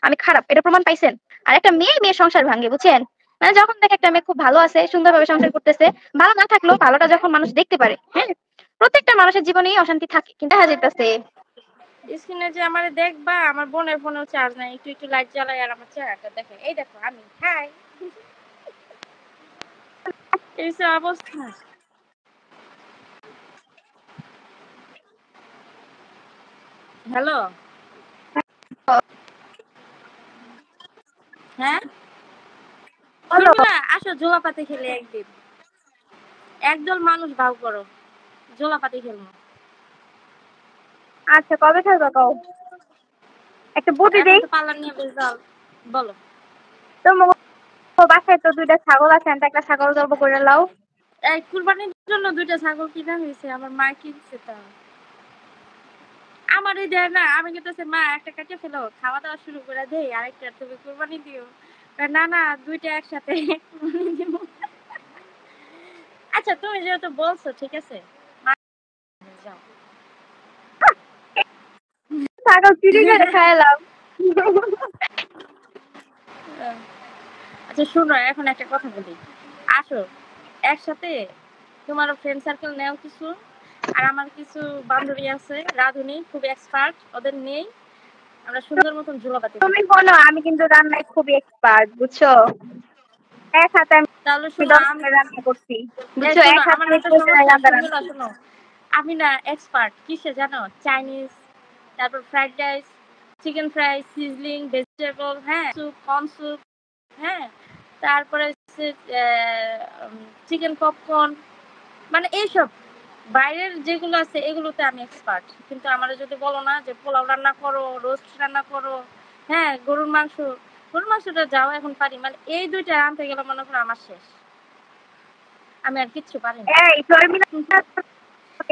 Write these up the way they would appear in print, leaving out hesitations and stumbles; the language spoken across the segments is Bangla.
আমি খারাপ, এটা প্রমাণ পাইছেন? আর একটা মেয়ের সংসার ভাঙে, বুঝছেন? মানে যখন দেখে একটা মেয়ে খুব ভালো আছে, সুন্দরভাবে সংসার করতেছে, ভালো না থাকলেও ভালোটা যখন মানুষ দেখতে পারে, হ্যাঁ, প্রত্যেকটা মানুষের জীবনেই অশান্তি থাকে, কিন্তু দেখা যাইতেছে স্ক্রিনে যে আমারে দেখবা, আমার বোনের ফোনেও চার্জ নাই, একটু একটু লাইট জ্বালাই আর আমার চেহারাটা দেখে। এই দেখো আমি হাই, এই যে অবস্থা। হ্যালো, হ্যাঁ শর্মিলা, আসো জোলাপাতি খেলে একদিন, একদল মানুষ ভাও করো, জোলাপাতি খেলবো। আচ্ছা কবে খেলবা কও? একটা বুদ্ধি এখন দেই। তো পার্লার নিয়ে বেশ যাও, বলো। তো বাসায় তো দুইটা ছাগল আছে, একটা ছাগল জব করে লাও। এই কুরবানির জন্য 2টা ছাগল কিনা হয়েছে, আমার মা কিনছে। তা আমারই দেয় না, আমি কিন্তু মা একটা কেটে ফেলো, খাওয়া দাওয়া শুরু করে দেই, আরেকটা তুমি কুরবানি দিও। না না, 2টা একসাথে কুরবানি দিব। আচ্ছা তুমি যেহেতু বলছো, ঠিক আছে যাও। ছাগল চুরি করে খাইলাম। আচ্ছা শুনো, এখন একটা কথা বলি, আসো একসাথে, তোমারও ফ্রেন্ড সার্কেল নেও কিছু, আর আমার কিছু বান্ধবী আছে রাঁধুনি, খুব এক্সপার্ট, ওদের নেই, আমরা সুন্দর মতন জোলাপাতি তুমি করি। বলো, আমি কিন্তু রান্নায় খুবই এক্সপার্ট, বুঝছো? এক হাতে আমি তাহলে শোনো, 10 দিনের রান্না করছি, বুঝছো? শোনো এক হাতে আমার আমি একটা 10 দিনের সমস্যা, রান্না শর্মিলা রাঁধছি। শোনো, আমি না এক্সপার্ট কিসে জানো? চাইনিজ, তারপর fried rice, chicken fry, sizzling, vegetable, হ্যাঁ, স্যুপ, কর্ন স্যুপ, হ্যাঁ, তারপরে চিকেন পপকর্ন, মানে এইসব বাইরের যেগুলো আছে এগুলোতে আমি এক্সপার্ট। কিন্তু আমার যদি বলো না যে পোলাও রান্না করো, রোস্ট রান্না করো, হ্যাঁ, গরুর মাংসটা যাও এখন পারি, মানে এই 2টা আনতে গেলে মনে করো আমার শেষ, আমি আর কিচ্ছু পারি না। এই শর্মিলা,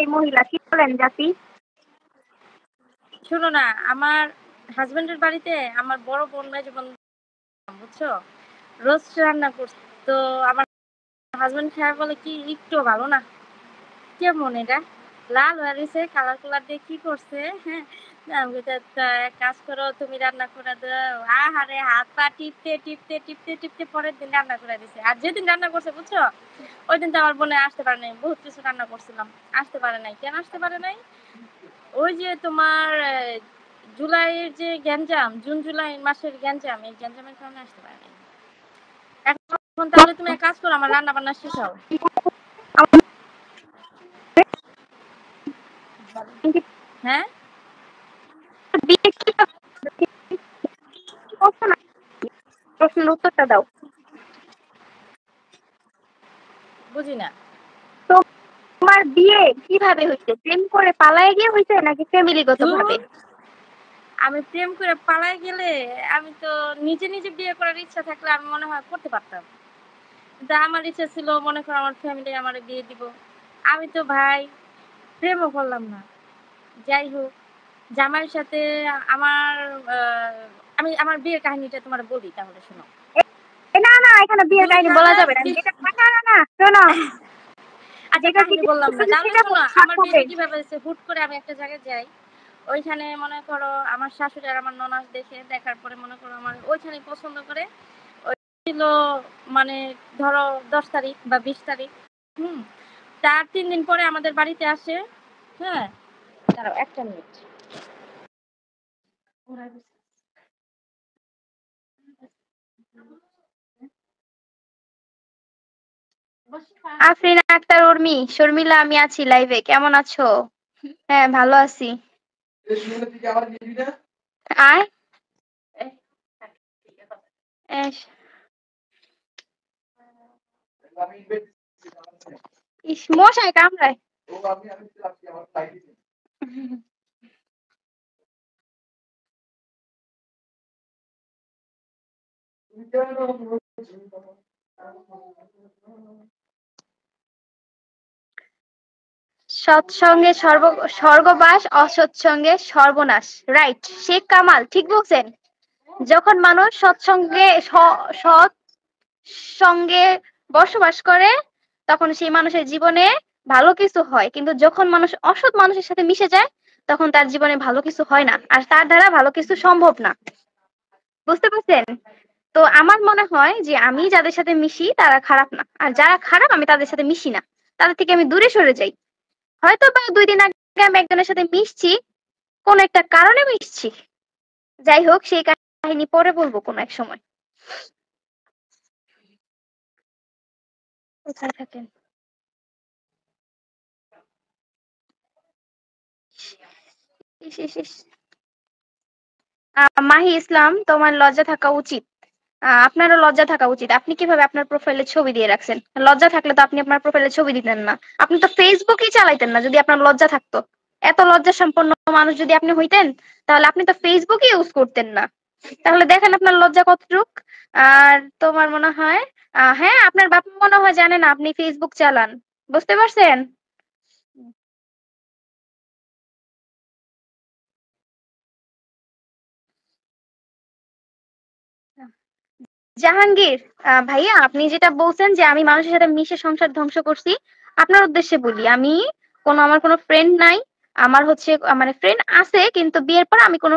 এই মহিলা কি বলেন জাতি? শোনো না, আমার হাজবেন্ডের বাড়িতে আমার বড় বোন, মেজ বোন, বুঝছো, রোস্ট রান্না করছে। তো আমার হাজবেন্ড খায় বলে কি একটু ভালো না, কেমন এটা লাল হয়ে গেছে, কালার কালার দিয়ে কি করছে, হ্যাঁ। আমি বলছি, "তা এক কাজ করো, তুমি রান্না করে দাও।" আহারে হাত পা টিপতে টিপতে টিপতে টিপতে পরের দিন রান্না করে দিছে। আর যেদিন রান্না করছে, বুঝছো, ওই দিন তো আমার বোনে আসতে পারে নাই, বহুত কিছু রান্না করছিলাম, আসতে পারে নাই। কেন আসতে পারে নাই? ওই যে তোমার জুলাইয়ের যে গ্যাঞ্জাম, জুন জুলাই মাসের গ্যাঞ্জাম, এই গ্যাঞ্জামের কারণে আসতে পারে নাই। এখন তাহলে তুমি এক কাজ করো, আমার রান্না বান্না শেখাও। হ্যাঁ, বিয়ে কি করছো না? প্রশ্নের উত্তরটা দাও। বুঝি না। তোমার বিয়ে কিভাবে হয়েছে? প্রেম করে পালায় গিয়ে হয়েছে নাকি ফ্যামিলিগত ধুর, ভাবে? আমি প্রেম করে পালায় গেলে, আমি তো নিজে নিজে বিয়ে করার ইচ্ছা থাকলে আমি মনে হয় করতে পারতাম। কিন্তু আমার ইচ্ছা ছিল, মনে করো আমার ফ্যামিলি আমার বিয়ে দিব, আমি তো ভাই প্রেমও করলাম না। যাই হোক, জামাইয়ের সাথে আমার আমি আমার বিয়ের কাহিনীটা তোমার বলি, তাহলে শোনো। না না, এখানে বিয়ের কাহিনী বলা যাবে না। 2020, যেটা না না না, শোনো, আচ্ছা যেটা কাহিনী বললাম না, জিজ্ঞেস তাহলে সেটা শোনো আমার হবে। বিয়েটা কিভাবে হয়েছে। হুট করে আমি একটা জায়গায় যাই, ওইখানে মনে করো আমার শাশুড়ি আর আমার ননাস দেখার পরে মনে করো আমার ওইখানে পছন্দ করে। ওই ছিল মানে ধরো 10 তারিখ বা 20 তারিখ, হুম, তার 3 দিন পরে আমাদের বাড়িতে আসে। হ্যাঁ, দাঁড়াও একটা মিনিট। আফরিন আক্তার উর্মি, শর্মিলা, আমি আছি লাইভে, কেমন আছো? হ্যাঁ ভালো আছি। আয় এস, ইস মশাই কামড়ায়। সৎসঙ্গে স্বর্গবাস, অসৎসঙ্গে সর্বনাশ। রাইট, শেখ কামাল ঠিক বলছেন। যখন মানুষ সৎ সঙ্গে বসবাস করে, তখন সেই মানুষের জীবনে ভালো কিছু হয়, কিন্তু যখন মানুষ অসৎ মানুষের সাথে মিশে যায়, তখন তার জীবনে ভালো কিছু হয় না, আর তার দ্বারা ভালো কিছু সম্ভব না। বুঝতে পারছেন? তো আমার মনে হয় যে আমি যাদের সাথে মিশি তারা খারাপ না, আর যারা খারাপ আমি তাদের সাথে মিশি না, তাদের থেকে আমি দূরে সরে যাই। হয়তো বা 2 দিন আগে আমি একজনের সাথে মিশছি, কোন একটা কারণে মিশছি। যাই হোক, সেই কাহিনী পরে বলবো কোনো এক সময়। কোথায় থাকেন? ইস, ইস, ইস। মাহি ইসলাম, তোমার লজ্জা থাকা উচিত। আপনারও লজ্জা থাকা উচিত। আপনি কিভাবে আপনার প্রোফাইলে ছবি দিয়ে রাখছেন? লজ্জা থাকলে তো আপনি আপনার প্রোফাইলে ছবি দিতেন না। আপনি তো ফেসবুকই চালাইতেন না যদি আপনার লজ্জা থাকতো। এত লজ্জা সম্পন্ন মানুষ যদি আপনি হইতেন, তাহলে আপনি তো ফেসবুকই ইউজ করতেন না। তাহলে দেখেন আপনার লজ্জা কতটুক। আর তোমার মনে হয়, হ্যাঁ, আপনার বাপ মনে হয় জানে না আপনি ফেসবুক চালান। বুঝতে পারছেন? জাহাঙ্গীর, ভাইয়া, আপনি যেটা বলছেন যে আমি মানুষের সাথে মিশে সংসার ধ্বংস করছি, আপনার উদ্দেশ্যে বলি, আমি আমার কোনো ফ্রেন্ড নাই। আমার হচ্ছে মানে ফ্রেন্ড আছে, কিন্তু বিয়ের পর আমি কোনো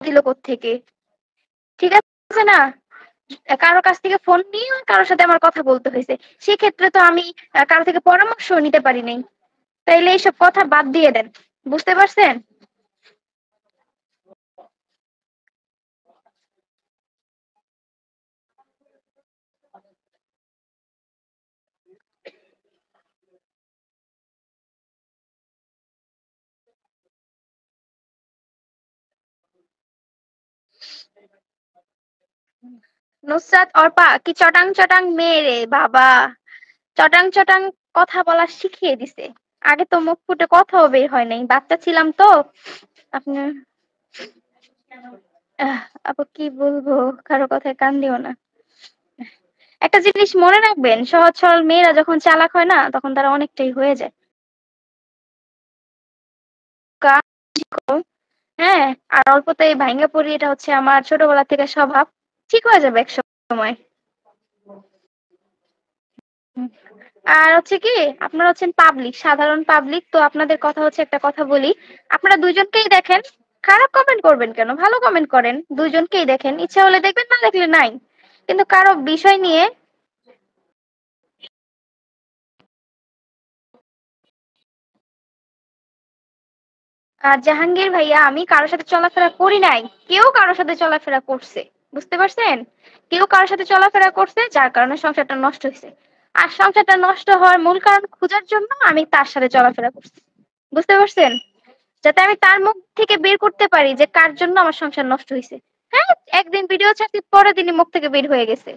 দিল থেকে, ঠিক আছে না? কারো কাছ থেকে ফোন নিয়ে কারোর সাথে আমার কথা বলতে হয়েছে। সেক্ষেত্রে তো আমি কারো থেকে পরামর্শ নিতে পারি নাই। তাইলে এইসব কথা বাদ দিয়ে দেন। বুঝতে পারছেন? নুসরাত অর্পা কি চটাং চটাং মেয়ে রে বাবা! চটাং চটাং কথা বলা শিখিয়ে দিছে। আগে তো মুখ ফুটে কথাও বের হয় নাই, বাচ্চা ছিলাম তো। আপনার আপু কি বলবো, কারো কথায় কান দিও না। একটা জিনিস মনে রাখবেন, সহজ সরল মেয়েরা যখন চালাক হয় না, তখন তারা অনেকটাই হয়ে যায়। হ্যাঁ, আর অল্পতেই ভাইঙ্গা পড়ি, এটা হচ্ছে আমার ছোটবেলা থেকে স্বভাব। ঠিক হয়ে যাবে এক সময়। হুম। আর হচ্ছে কি, আপনারা হচ্ছেন পাবলিক, সাধারণ পাবলিক, তো আপনাদের কথা হচ্ছে, একটা কথা বলি, আপনারা দুইজনকেই দেখেন। খারাপ কমেন্ট করবেন কেন? ভালো কমেন্ট করেন। দুইজনকেই দেখেন, ইচ্ছা হলে দেখবেন, না দেখলে নাই। কিন্তু কারো বিষয় নিয়ে। আর জাহাঙ্গীর ভাইয়া, আমি কারোর সাথে চলাফেরা করি নাই। কেউ কারোর সাথে চলাফেরা করছে। বুঝতে পারছেন? কেউ কারোর সাথে চলাফেরা করছে, যার কারণে সংসারটা নষ্ট হয়েছে। আর সংসারটা নষ্ট হওয়ার মূল কারণ খোঁজার জন্য আমি তার সাথে চলাফেরা করছি। বুঝতে পারছেন? যাতে আমি তার মুখ থেকে বের করতে পারি যে কার জন্য আমার সংসার নষ্ট হয়েছে। হ্যাঁ, একদিন ভিডিও ছাড়ছি, পরের দিনই মুখ থেকে বের হয়ে গেছে।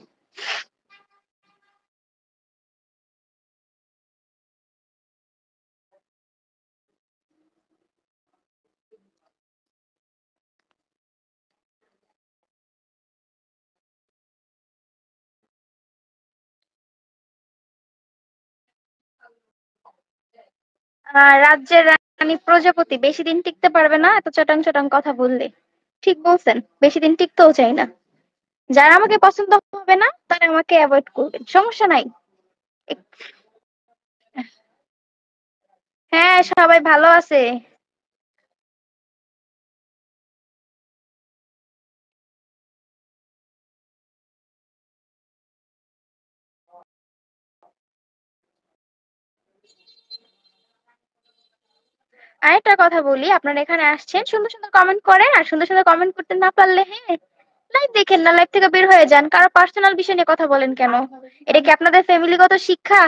রাজ্যের রানী প্রজাপতি বেশি দিন টিকতে পারবে না এত চটাং চটাং কথা বললে। ঠিক বলছেন, বেশি দিন টিকতেও চাই না। যারা আমাকে পছন্দ হবে না তারা আমাকে অ্যাভয়েড করবেন, সমস্যা নাই। হ্যাঁ, সবাই ভালো আছে। আরেকটা কথা বলি, আপনারা এখানে আসছেন, সুন্দর সুন্দর কমেন্ট করেন, আর সুন্দর সুন্দর কমেন্ট করতে না পারলে, হ্যাঁ, লাইভ দেখেন না, লাইভ থেকে বের হয়ে যান। কারো পার্সোনাল বিষয় নিয়ে কথা বলেন কেন? এটা কি আপনাদের ফ্যামিলিগত শিক্ষা?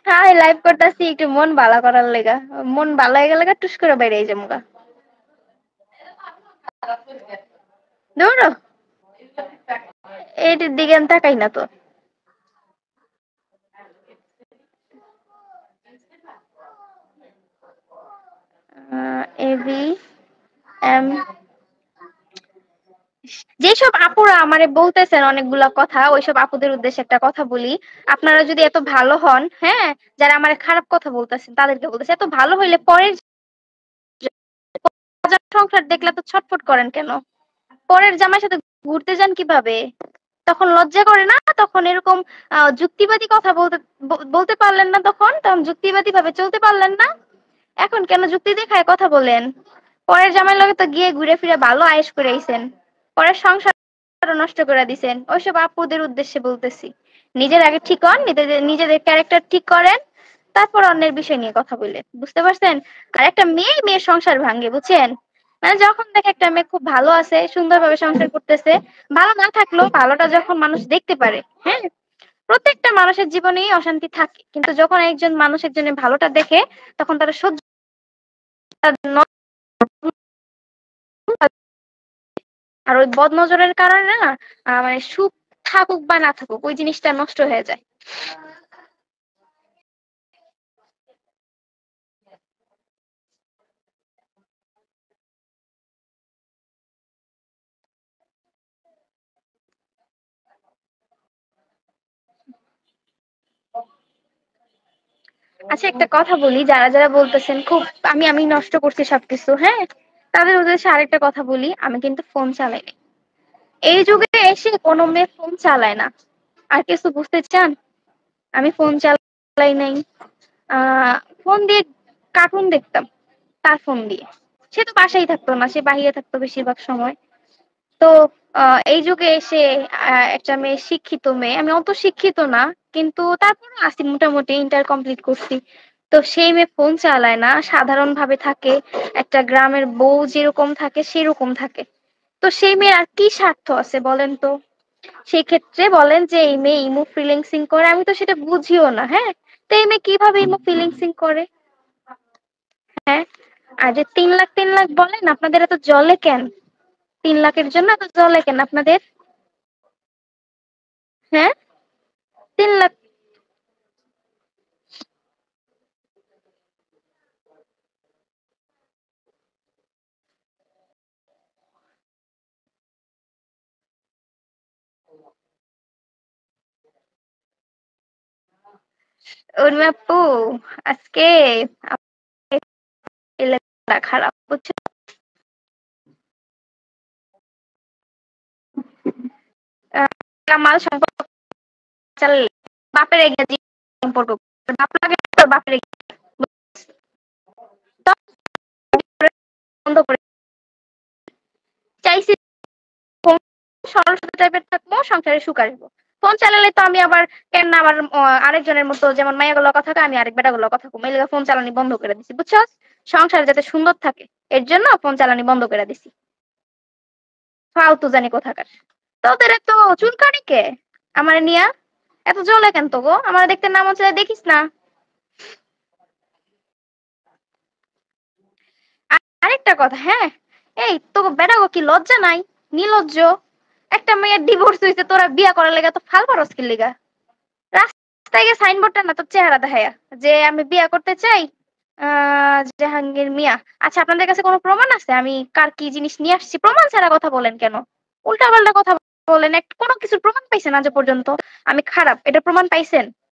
হ্যাঁ, লাইভ করতেছি একটু মন ভালো করার লেগা। মন ভালো হয়ে গেলে টুস করে বাইরে যাবো গা। দূর হ। এইটির দিকে আমি তাকাই না তো। এবি এম যেসব আপুরা আমারে বলতেছেন অনেকগুলা কথা, ওইসব আপুদের উদ্দেশ্যে একটা কথা বলি। আপনারা যদি এত ভালো হন, হ্যাঁ, যারা আমারে খারাপ কথা বলতেছেন তাদেরকে বলতেছে, এত ভালো হইলে পরের সংসার দেখলে তো ছটফট করেন কেন? পরের জামাইয়ের সাথে ঘুরতে যান কিভাবে? তখন লজ্জা করে না? তখন এরকম যুক্তিবাদী কথা বলতে পারলেন না? তখন যুক্তিবাদী ভাবে চলতে পারলেন না? এখন কেন যুক্তি দেখায় কথা বলেন? পরের জামাইয়ের লগে তো গিয়ে ঘুরে ফিরে ভালো আয়েশ করে আইছেন, পরের সংসার নষ্ট করে দিছেন। ওইসব আপুদের উদ্দেশ্যে বলতেছি, নিজের আগে ঠিক হন, নিজেদের ক্যারেক্টার ঠিক করেন, তারপর অন্যের বিষয় নিয়ে কথা বললেন। বুঝতে পারছেন? আর একটা মেয়ের সংসার ভাঙে, বুঝছেন? মানে যখন দেখে একটা মেয়ে খুব ভালো আছে, সুন্দরভাবে সংসার করতেছে, ভালো না থাকলেও ভালোটা যখন মানুষ দেখতে পারে, হ্যাঁ, প্রত্যেকটা মানুষের জীবনেই অশান্তি থাকে, কিন্তু যখন একজন মানুষ একজনের ভালোটা দেখে, তখন তারা সহ্য আর ওই বদনজরের কারণে না মানে সুখ থাকুক বা না থাকুক ওই জিনিসটা নষ্ট হয়ে যায়। আচ্ছা, একটা কথা বলি, যারা যারা বলতেছেন খুব আমি আমি নষ্ট করছি সবকিছু, হ্যাঁ, তাদের উদ্দেশ্যে আরেকটা কথা বলি, আমি কিন্তু ফোন চালাই না। এই যুগে এসে কোনো মেয়ে ফোন চালায় না। আর কিছু বুঝতে চান? আমি ফোন চালাই নাই। আহ ফোন দিয়ে কার্টুন দেখতাম, তার ফোন দিয়ে। সে তো বাসায় থাকতো না, সে বাহিরে থাকতো বেশিরভাগ সময়। তো এই যুগে এসে একটা মেয়ে, শিক্ষিত মেয়ে, আমি অত শিক্ষিত না, কিন্তু তারপরে আছি, মোটামুটি ইন্টার কমপ্লিট করছি। তো সেই মেয়ে ফোন চালায় না, সাধারণ ভাবে থাকে, একটা গ্রামের বউ যেরকম থাকে সেরকম থাকে। তো সেই মেয়ের আর কি স্বার্থ আছে বলেন তো? সেই ক্ষেত্রে বলেন যে এই মেয়ে ইমো ফ্রিল্যান্সিং করে, আমি তো সেটা বুঝিও না, হ্যাঁ। তো এই মেয়ে কিভাবে ইমো ফ্রিল্যান্সিং করে? হ্যাঁ, আর যে 3 লাখ 3 লাখ বলেন, আপনাদের এত জলে কেন? 3 লাখের জন্য এত জলে কেন আপনাদের? হ্যাঁ, 3 লাখ। উর্মি আপু, আজকে এলাকা খারাপ, বুঝছো? আহ, কামাল সম্পর্ক চালালে বাপের এগিয়ে সম্পর্ক, বাপ লাগে তোর বাপের এগিয়ে বন্ধ করে চাইছি। ফোন সরল সোজা টাইপের থাকবো, সংসারে সুখ আসবো। ফোন চালালে তো আমি আবার কেন না আমার আরেকজনের মতো, যেমন মাইয়া গুলো কথা কয়, আমি আরেক বেটা গুলো কথা কম, এই ফোন চালানি বন্ধ করে দিছি, বুঝছো? সংসার যাতে সুন্দর থাকে, এর জন্য ফোন চালানি বন্ধ করে দিছি। ফালতু জানি কোথাকার। তোদের এত চুলকানি কে আমার নিয়া? এত জ্বলে কেন তো গো? আমার দেখতে নাম হচ্ছে, দেখিস না? আরেকটা কথা, হ্যাঁ, এই তো বেটা গো, কি লজ্জা নাই? নির্লজ্জ একটা মেয়ের ডিভোর্স হয়েছে, তোরা বিয়া করার লেগে তো ফাল পারস কি লেগা? রাস্তায় গিয়ে সাইনবোর্ডটা না তোর চেহারা দেখায়া যে আমি বিয়া করতে চাই, জাহাঙ্গীর মিয়া। আচ্ছা, আপনাদের কাছে কোনো প্রমাণ আছে আমি কার কি জিনিস নিয়ে আসছি? প্রমাণ ছাড়া কথা বলেন কেন? উল্টা পাল্টা কথা বলেন, কোনো কিছুর প্রমাণ পাইছেন আজ পর্যন্ত? আমি খারাপ এটা প্রমাণ পাইছেন?